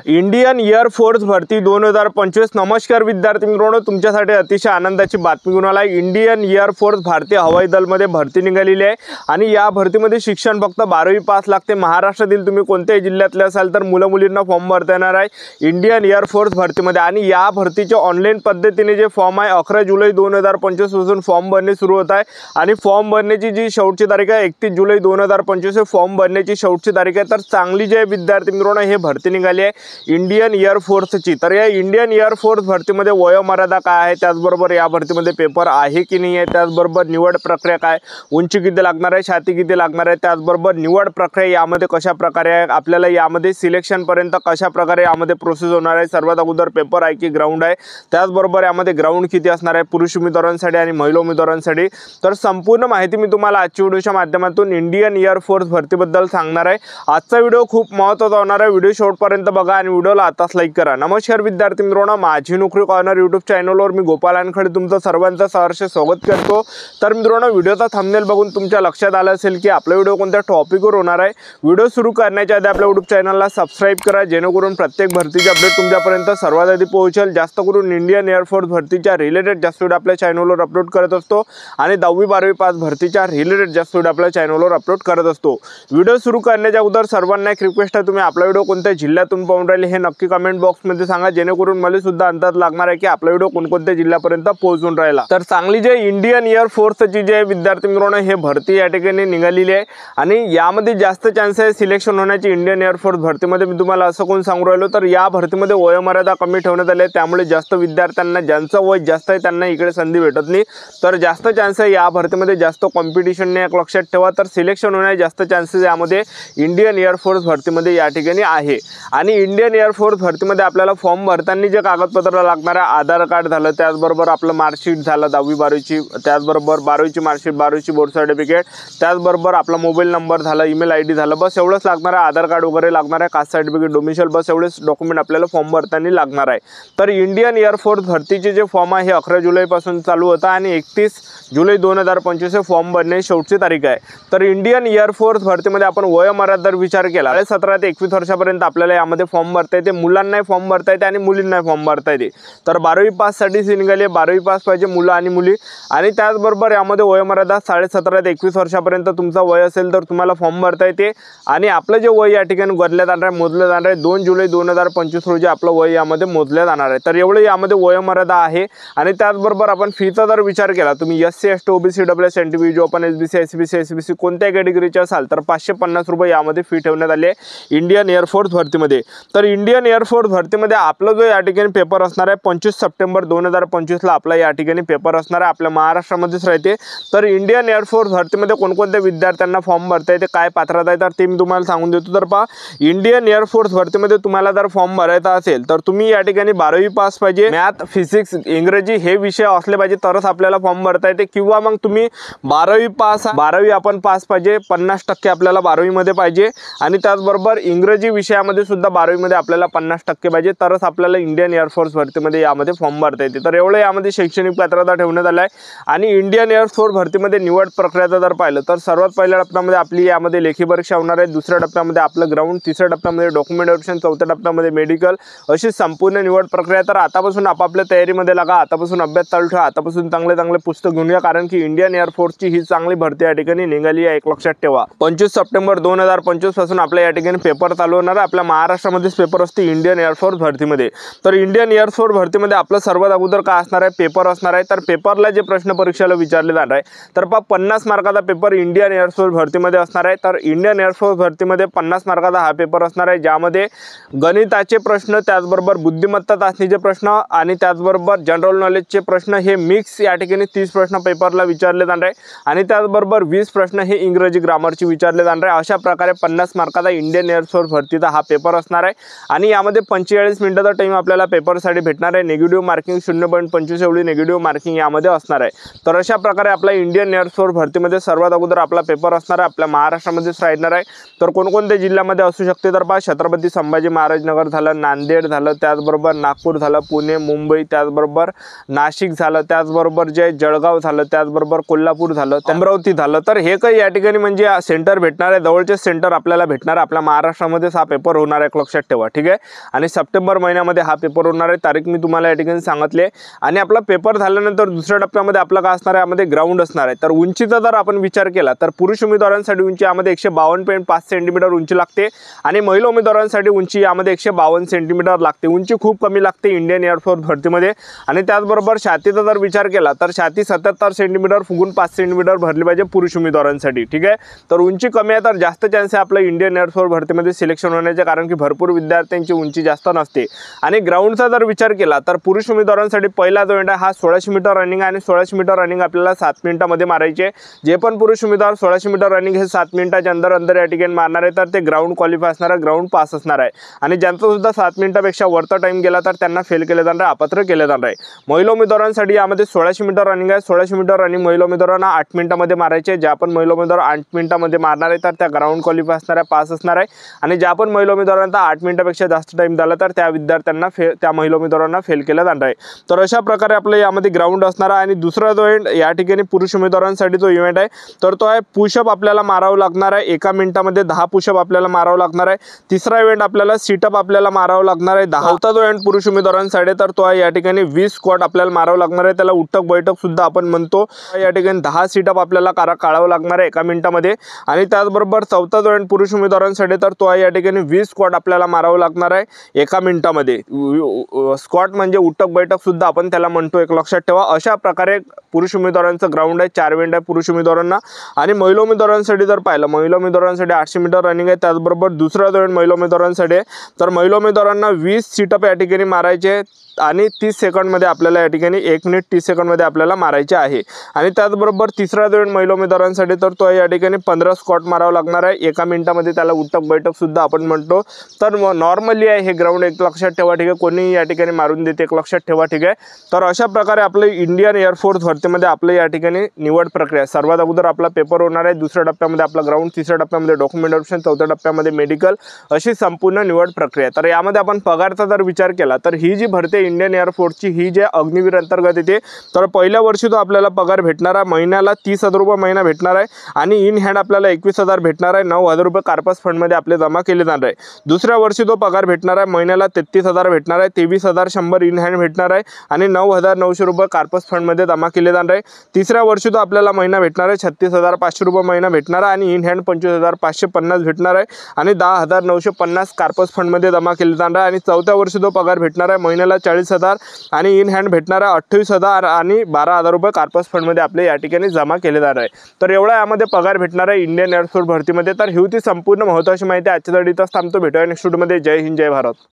Indian air force भरती 2025। नमस्कार विद्यार्थी मित्रांनो, तुमच्यासाठी अतिशय आनंदाची बातमी घेऊन आला। इंडियन एअर फोर्स भारतीय हवाई दलामध्ये भरती निघालेली आहे आणि या भरतीमध्ये शिक्षण फक्त 12वी पास लागते। महाराष्ट्रातील तुम्ही कोणत्याही जिल्ह्यातले असाल तर मुलं मुलींना फॉर्म भरता येणार आहे इंडियन एअर फोर्स भरतीमध्ये। आणि या भरतीचे ऑनलाईन पद्धतीने जे फॉर्म आहे 11 जुलै 2025 पासून फॉर्म भरणे सुरू होत आहे आणि फॉर्म भरण्याची जी शेवटची तारीख आहे 31 जुलै 2025 हे फॉर्म भरण्याची शेवटची तारीख आहे। तर चांगली जे विद्यार्थी मित्रांनो हे भरती निघाली आहे इंडियन एअर फोर्सची। तर या इंडियन एअर फोर्स भरतीमध्ये वयोमर्यादा काय आहे, त्याचबरोबर या भरतीमध्ये पेपर आहे की नाही आहे, त्याचबरोबर निवड प्रक्रिया काय, उंची किती लागणार आहे, छाती किती लागणार आहे, त्याचबरोबर निवड प्रक्रिया यामध्ये कशा प्रकारे आहे, आपल्याला यामध्ये सिलेक्शन पर्यंत कशा प्रकारे यामध्ये प्रोसेस होणार आहे। सर्वात अगोदर पेपर आहे की ग्राउंड आहे, त्याचबरोबर यामध्ये ग्राउंड किती असणार आहे पुरुष उमेदवारांसाठी आणि महिला उमेदवारांसाठी। तर संपूर्ण माहिती मी तुम्हाला आजच्या व्हिडिओच्या माध्यमातून इंडियन एअर फोर्स भरतीबद्दल सांगणार आहे। आजचा व्हिडिओ खूप महत्त्वाचा होणार आहे, व्हिडिओ शेवटपर्यंत बघा आणि व्हिडिओला आताच लाईक करा। नमस्कार विद्यार्थी मित्रांनो, माझी नोकरी कॉर्नर यूट्यूब चॅनलवर मी गोपाल वानखडे तुमचं सर्वांचं सहर्ष स्वागत करतो। तर मित्रांनो, व्हिडिओचा थंबनेल बघून तुमच्या लक्षात आलं असेल की आपला व्हिडिओ कोणत्या टॉपिकवर होणार आहे। व्हिडिओ सुरू करण्याच्या आधी आपल्या यूट्यूब चॅनलला सबस्क्राइब करा, जेणेकरून प्रत्येक भरतीचे अपडेट तुमच्यापर्यंत सर्वात आधी पोहोचेल। जास्त करून इंडियन एअर फोर्स भरतीच्या रिलेटेड जास्त व्हिडिओ आपल्या चॅनलवर अपलोड करत असतो आणि 10वी 12वी पास भरतीच्या रिलेटेड जास्त व्हिडिओ आपल्या चॅनलवर अपलोड करत असतो। व्हिडिओ सुरू करण्याच्या अगोदर सर्वांना एक रिक्वेस्ट आहे, तुम्ही आपला व्हिडिओ कोणत्या जिल्ह्यातून पाहून राहिले हे नक्की कमेंट बॉक्समध्ये सांगा, जेणेकरून मला सुद्धा अंदाज लागणार आहे की आपला व्हिडिओ कोणकोणत्या जिल्ह्यापर्यंत पोहोचून राहिला। तर चांगली जे इंडियन एअर फोर्सची जे विद्यार्थी मित्रांनो हे भरती या ठिकाणी निघालेली आहे आणि यामध्ये जास्त चान्स आहे सिलेक्शन होण्याची इंडियन एअर फोर्स भरतीमध्ये। मी तुम्हाला असं कोण सांगू राहिलो, तर या भरतीमध्ये वयोमर्यादा कमी ठेवण्यात आली आहे, त्यामुळे जास्त विद्यार्थ्यांना ज्यांचं वय जास्त आहे त्यांना इकडे संधी भेटत नाही। तर जास्त चान्स आहे या भरतीमध्ये, जास्त कॉम्पिटिशनने एक लक्षात ठेवा। तर सिलेक्शन होण्याचे जास्त चान्सेस यामध्ये इंडियन एअर फोर्स भरतीमध्ये या ठिकाणी आहे। आणि इंडियन एअर फोर्स भरतीमध्ये आपल्याला फॉर्म भरताना जे कागदपत्र लागणार आहे आधार कार्ड झालं, त्याचबरोबर आपलं मार्कशीट झालं 10वी 12वीची, त्याचबरोबर 12वीची मार्कशीट, 12वीची बोर्ड सर्टिफिकेट, त्याचबरोबर आपला मोबाईल नंबर झाला, ईमेल आयडी झालं, बस एवढंच लागणार आहे। आधार कार्ड वगैरे लागणार आहे, कास्ट सर्टिफिकेट, डोमिसाइल, बस एवढेच डॉक्युमेंट आपल्याला फॉर्म भरताना लागणार आहे। तर इंडियन एअर फोर्स भरतीचे जे फॉर्म आहे हे 11 जुलैपासून चालू होता आणि 31 जुलै 2025 हे फॉर्म भरण्याची शेवटची तारीख आहे। तर इंडियन एअर फोर्स भरतीमध्ये आपण वयोमर्यादा विचार केला 17 ते 21 वर्षापर्यंत आपल्याला यामध्ये फॉर्म भरता येते, मुलांनाही फॉर्म भरता येते आणि मुलींनाही फॉर्म भरता येते। तर 12वी पाससाठी निघाले, 12वी पास पाहिजे मुलं आणि मुली। आणि त्याचबरोबर यामध्ये वयोमर्यादा 17.5 ते 21 वर्षापर्यंत तुमचा वय असेल तर तुम्हाला फॉर्म भरता येते। आणि आपलं जे वय या ठिकाणी गणलं जाणार आहे, मोजलं जाणार आहे 2 जुलै 2025 रोजी आपलं वय यामध्ये मोजलं जाणार आहे। तर एवढे यामध्ये वयोमर्यादा आहे। आणि त्याचबरोबर आपण फीचा जर विचार केला, तुम्ही SC ST OBC EWS NTPC open SBC SBC SBC कोणत्या कॅटेगरीचे असाल तर 550 रुपये यामध्ये फी ठेवण्यात आली आहे इंडियन एअर फोर्स भरतीमध्ये। तर इंडियन एअर फोर्स भरतीमध्ये आपला जो या ठिकाणी पेपर असणार आहे 25 सप्टेंबर 2025 ला आपला या ठिकाणी पेपर असणार आहे, आपल्या महाराष्ट्रामध्येच राहते। तर इंडियन एअर फोर्स भरतीमध्ये कोणकोणत्या विद्यार्थ्यांना फॉर्म भरता येते, काय पात्रता आहे, तर ते मी तुम्हाला सांगून देतो। तर पहा, इंडियन एअर फोर्स भरतीमध्ये तुम्हाला जर फॉर्म भरायचा असेल तर तुम्ही या ठिकाणी 12वी पास पाहिजे, मॅथ, फिजिक्स, इंग्रजी हे विषय असले पाहिजे तरच आपल्याला फॉर्म भरता येते। किंवा मग तुम्ही 12वी पास, 12वी आपण पास पाहिजे, 50% आपल्याला 12वी मध्ये पाहिजे आणि त्याचबरोबर इंग्रजी विषयामध्ये सुद्धा 12वी मध्ये आपल्याला 50% पाहिजे, तरच आपल्याला इंडियन एअर फोर्स भरतीमध्ये यामध्ये फॉर्म भरता येते। तर एवढं यामध्ये शैक्षणिक पात्रता ठेवण्यात आलं आहे। आणि इंडियन एअर फोर्स भरतीमध्ये निवड प्रक्रियाचं जर पाहिलं तर सर्वात पहिल्या टप्प्यामध्ये आपली यामध्ये लेखी परीक्षा होणार आहे, दुसऱ्या टप्प्यामध्ये आपलं ग्राउंड, तिसऱ्या टप्प्यामध्ये डॉक्युमेंट व्हेरिफिकेशन, चौथ्या टप्प्यामध्ये मेडिकल, अशी संपूर्ण निवड प्रक्रिया। तर आतापासून आपापल्या तयारीमध्ये लागा, आतापासून अभ्यास चालू ठेवा, आतापासून चांगले पुस्तक घेऊन या, कारण की इंडियन एअर फोर्सची ही चांगली भरती या ठिकाणी निघाली आहे, एक लक्षात ठेवा। 25 सप्टेंबर 2025 पासून आपल्या या ठिकाणी पेपर चालू होणार आहे, आपल्या महाराष्ट्रामध्येच पेपर असते इंडियन एअर फोर्स भरतीमध्ये। तर इंडियन एअर फोर्स भरतीमध्ये आपलं सर्वात अगोदर काय असणार आहे, पेपर असणार आहे। तर पेपरला जे प्रश्न परीक्षेला विचारले जाणार आहे तर 50 मार्काचा पेपर इंडियन एअर फोर्स भरतीमध्ये असणार आहे। तर इंडियन एअर फोर्स भरतीमध्ये 50 मार्काचा हा पेपर असणार आहे, ज्यामध्ये गणिताचे प्रश्न, त्याचबरोबर बुद्धिमत्ता चाचणीचे प्रश्न आणि त्याचबरोबर जनरल नॉलेजचे प्रश्न हे मिक्स या ठिकाणी 30 प्रश्न पेपरला विचारले जाणार आहे आणि त्याचबरोबर 20 प्रश्न हे इंग्रजी ग्रामरचे विचारले जाणार आहे। अशा प्रकारे 50 मार्काचा इंडियन एअर फोर्स भरतीचा हा पेपर असणार आहे आणि यामध्ये 45 मिनिटाचा टाइम आपल्याला पेपरसाठी भेटणार आहे। निगेटिव्ह मार्किंग 0.25 एवढी निगेटिव्ह मार्किंग यामध्ये असणार आहे। तर अशा प्रकारे आपला इंडियन एअर फोर्स भरतीमध्ये सर्वात अगोदर आपला पेपर असणार आहे, आपल्या महाराष्ट्रामध्येच राहणार आहे। तर कोणकोणत्या जिल्ह्यामध्ये असू शकते तर पहा, छत्रपती संभाजी महाराज नगर झालं, नांदेड झालं, त्याचबरोबर नागपूर झालं, पुणे, मुंबई, त्याचबरोबर नाशिक झालं, त्याचबरोबर जे जळगाव झालं, त्याचबरोबर कोल्हापूर झालं, अमरावती झालं। तर हे काही या ठिकाणी म्हणजे सेंटर भेटणार आहे, जवळचे सेंटर आपल्याला भेटणार, आपल्या महाराष्ट्रामध्येच हा पेपर होणार आहे, लक्षात ठेवा, ठीक आहे। आणि सप्टेंबर महिन्यामध्ये हा पेपर होणार आहे, तारीख मी तुम्हाला या ठिकाणी सांगितली आहे। आणि आपला पेपर झाल्यानंतर दुसऱ्या टप्प्यामध्ये आपला काय असणार आहे, यामध्ये ग्राउंड असणार आहे। तर उंचीचा जर आपण विचार केला तर पुरुष उमेदवारांसाठी उंची यामध्ये 152.5 सेंटीमीटर उंची लागते आणि महिला उमेदवारांसाठी उंची यामध्ये 152 सेंटीमीटर लागते। उंची खूप कमी लागते इंडियन एअरफोर्स भरतीमध्ये। आणि त्याचबरोबर छातीचा जर विचार केला तर छाती 77 सेंटीमीटर फुगून 5 सेंटीमीटर भरली पाहिजे पुरुष उमेदवारांसाठी, ठीक आहे। तर उंची कमी आहे तर जास्त चान्स आहे आपलं इंडियन एअरफोर्स भरतीमध्ये सिलेक्शन होण्याचे, कारण की भरपूर विद्यार्थ्यांची उंची जास्त नसते। आणि ग्राउंडचा जर विचार केला तर पुरुष उमेदवारांसाठी पहिला जो इव्हेंट आहे हा 1600 मीटर रनिंग आहे आणि 1600 मीटर रनिंग आपल्याला 7 मिनिटांमध्ये मारायचे। जे पण पुरुष उमेदवार 1600 मीटर रनिंग हे 7 मिनिटाच्या अंदर या ठिकाणी मारणार आहे तर ते ग्राउंड क्वालिफाय असणार आहे, ग्राउंड पास असणार आहे। आणि ज्यांचा सुद्धा 7 मिनिटापेक्षा वरचा टाइम गेला तर त्यांना फेल केले जाणार आहे, अपात्र केले जाणार आहे। महिला उमेदवारांसाठी यामध्ये 1600 मीटर रनिंग आहे। 1600 मीटर रनिंग महिला उमेदवारांना 8 मिनिटांमध्ये मारायचे। ज्या पण महिला उमेदवार 8 मिनिटांमध्ये मारणार आहे तर त्या ग्राउंड क्वालिफाय असणार आहे, पास असणार आहे। आणि ज्या पण महिला उमेदवारांना 8 मिनिटापेक्षा जास्त टाइम झाला तर त्या विद्यार्थ्यांना त्या महिला उमेदवारांना फेल केलं जाणार आहे। तर अशा प्रकारे आपलं यामध्ये ग्राउंड असणार आहे। आणि दुसरा जो इव्हेंट या ठिकाणी पुरुष उमेदवारांसाठी जो इव्हेंट आहे तर तो आहे पुशअप आपल्याला मारावं लागणार आहे। 1 मिनिटामध्ये 10 पुशअप आपल्याला मारावं लागणार आहे। तिसरा इव्हेंट आपल्याला सीटअप आपल्याला मारावं लागणार आहे 10। चौथा जो इव्हेंट पुरुष उमेदवारांसाठी तर तो आहे या ठिकाणी 20 स्क्वॉट आपल्याला मारावं लागणार आहे, त्याला उठक बैठक सुद्धा आपण म्हणतो। या ठिकाणी 10 सीटअप आपल्याला काढावं लागणार आहे 1 मिनिटामध्ये। आणि त्याचबरोबर चौथा जो इव्हेंट पुरुष उमेदवारांसाठी तर तो आहे या ठिकाणी 20 स्क्वॉट आपल्याला मारावं लागणार आहे 1 मिनिटामध्ये। स्क्वॉट म्हणजे उठक बैठक सुद्धा आपण त्याला म्हणतो, एक लक्षात ठेवा। अशा प्रकारे पुरुष उमेदवारांचं ग्राउंड आहे, 4 इव्हेंट आहे पुरुष उमेदवारांना। आणि महिला उमेदवारांसाठी जर पाहिलं, महिला उमेदवारांसाठी 800 मीटर रनिंग आहे। त्याचबरोबर दुसरा जो इव्हेंट महिला उमेदवारांसाठी आहे तर महिला उमेदवारांना 20 सीटअप या ठिकाणी मारायचे आणि 30 सेकंडमध्ये आपल्याला या ठिकाणी 1 मिनिट 30 सेकंडमध्ये आपल्याला मारायचे आहे। आणि त्याचबरोबर तिसरा जो इव्हेंट महिला उमेदवारांसाठी तर तो या ठिकाणी 15 स्क्वॉट मारावं लागणार आहे 1 मिनिटामध्ये, त्याला उठक बैठक सुद्धा आपण म्हणतो। तर नॉर्मली आहे हे ग्राउंड, एक लक्षात ठेवा, ठीक आहे। कोणी या ठिकाणी मारून देते, एक लक्षात ठेवा, ठीक आहे। तर अशा प्रकारे आपलं इंडियन एअरफोर्स भरतीमध्ये आपलं या ठिकाणी निवड प्रक्रिया सर्वात अगोदर आपला पेपर होणार आहे, दुसऱ्या टप्प्यामध्ये आपला ग्राउंड, तिसऱ्या टप्प्यामध्ये डॉक्युमेंटेशन, चौथ्या टप्प्यामध्ये मेडिकल, अशी संपूर्ण निवड प्रक्रिया। तर यामध्ये आपण पगारचा जर विचार केला तर ही जी भरती इंडियन एअरफोर्सची ही जे अग्निवीर अंतर्गत येते तर पहिल्या वर्षी तो आपल्याला पगार भेटणार आहे, महिन्याला 30,000 रुपये महिना भेटणार आहे। आणि इन हँड आपल्याला 21,000 भेटणार आहे, 9,000 रुपये कार्पस फंडमध्ये आपले जमा केले जाणार आहे। दुसऱ्या वर्षी तो पगार भेटणार आहे, महिन्याला 33,000 भेटणार आहे, 23,100 इन हँड भेटणार आहे आणि 9,900 रुपये कार्पस फंडमध्ये जमा केले जाणार आहे। तिसऱ्या वर्षी तो आपल्याला महिना भेटणार आहे 36,500 रुपये महिना भेटणार आहे आणि इन हँड 25,550 भेटणार आहे आणि 10,950 कार्पस फंडमध्ये जमा केले जाणार आहे। आणि चौथ्या वर्षी तो पगार भेटणार आहे, महिन्याला 40,000 आणि इन हँड भेटणार आहे 28,000 आणि 12,000 रुपये कार्पस फंडमध्ये आपले या ठिकाणी जमा केले जाणार आहे। तर एवढा यामध्ये पगार भेटणार आहे इंडियन एअरफोर्स भरतीमध्ये। तर ही होती संपूर्ण महत्त्वाची माहिती। आजच्या इथंच थांबतो, भेटूया नेक्स्ट व्हिडिओमध्ये। जय हिंद, जय भारत।